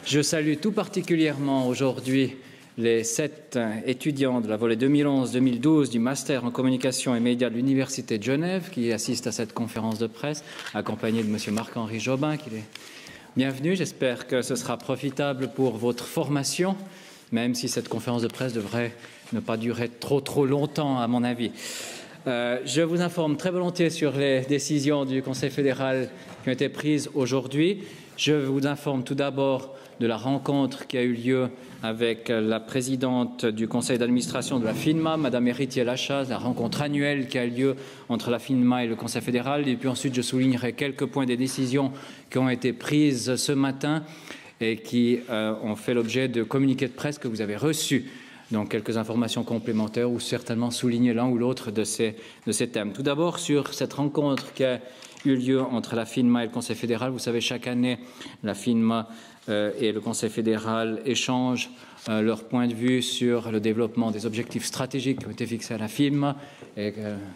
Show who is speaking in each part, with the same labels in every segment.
Speaker 1: Je salue tout particulièrement aujourd'hui les 7 étudiants de la volée 2011-2012 du Master en communication et médias de l'Université de Genève qui assistent à cette conférence de presse, accompagnés de M. Marc-Henri Jobin, qui est bienvenu. J'espère que ce sera profitable pour votre formation, même si cette conférence de presse devrait ne pas durer trop longtemps, à mon avis. Je vous informe très volontiers sur les décisions du Conseil fédéral qui ont été prises aujourd'hui. Je vous informe tout d'abord de la rencontre qui a eu lieu avec la présidente du conseil d'administration de la FINMA, Mme Héritier Lachaz, la rencontre annuelle qui a eu lieu entre la FINMA et le Conseil fédéral. Et puis ensuite, je soulignerai quelques points des décisions qui ont été prises ce matin et qui ont fait l'objet de communiqués de presse que vous avez reçus. Donc, quelques informations complémentaires ou certainement souligner l'un ou l'autre de ces thèmes. Tout d'abord, sur cette rencontre qui a eu lieu entre la FINMA et le Conseil fédéral. Vous savez, chaque année, la FINMA et le Conseil fédéral échangent leur point de vue sur le développement des objectifs stratégiques qui ont été fixés à la FINMA et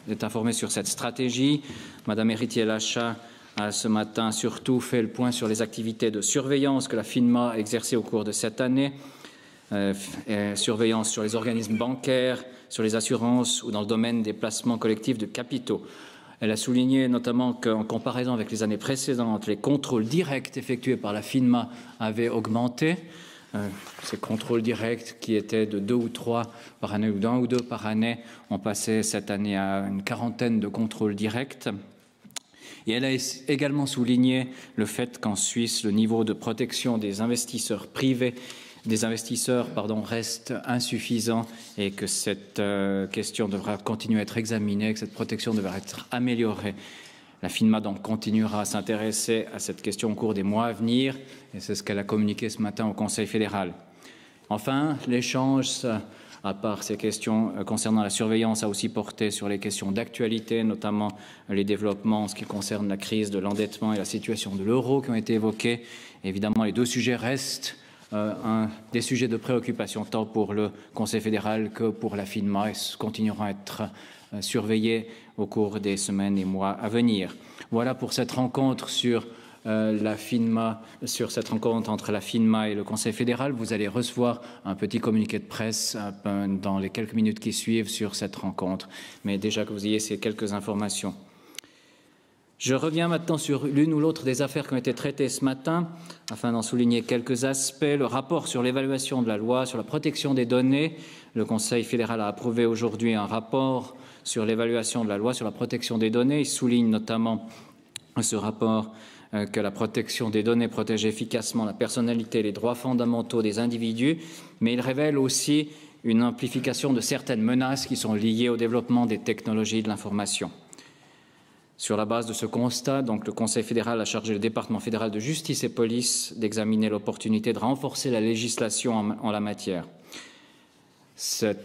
Speaker 1: est informé sur cette stratégie. Madame Héritier Lachaz a ce matin surtout fait le point sur les activités de surveillance que la FINMA a exercées au cours de cette année. Surveillance sur les organismes bancaires, sur les assurances ou dans le domaine des placements collectifs de capitaux. Elle a souligné notamment qu'en comparaison avec les années précédentes, les contrôles directs effectués par la FINMA avaient augmenté. Ces contrôles directs qui étaient de 2 ou 3 par année ou d'1 ou 2 par année ont passé cette année à une quarantaine de contrôles directs. Et elle a également souligné le fait qu'en Suisse, le niveau de protection des investisseurs privés reste insuffisant et que cette question devra continuer à être examinée, que cette protection devra être améliorée. La FINMA donc continuera à s'intéresser à cette question au cours des mois à venir et c'est ce qu'elle a communiqué ce matin au Conseil fédéral. Enfin, l'échange, à part ces questions concernant la surveillance, a aussi porté sur les questions d'actualité, notamment les développements en ce qui concerne la crise de l'endettement et la situation de l'euro qui ont été évoqués. Évidemment, les deux sujets restent des sujets de préoccupation tant pour le Conseil fédéral que pour la FINMA et continueront à être surveillés au cours des semaines et mois à venir. Voilà pour cette rencontre sur cette rencontre entre la FINMA et le Conseil fédéral. Vous allez recevoir un petit communiqué de presse dans les quelques minutes qui suivent sur cette rencontre. Mais déjà que vous ayez ces quelques informations. Je reviens maintenant sur l'une ou l'autre des affaires qui ont été traitées ce matin, afin d'en souligner quelques aspects. Le rapport sur l'évaluation de la loi sur la protection des données. Le Conseil fédéral a approuvé aujourd'hui un rapport sur l'évaluation de la loi sur la protection des données. Il souligne notamment ce rapport que la protection des données protège efficacement la personnalité et les droits fondamentaux des individus, mais il révèle aussi une amplification de certaines menaces qui sont liées au développement des technologies de l'information. Sur la base de ce constat, donc, le Conseil fédéral a chargé le département fédéral de justice et police d'examiner l'opportunité de renforcer la législation en la matière. Ce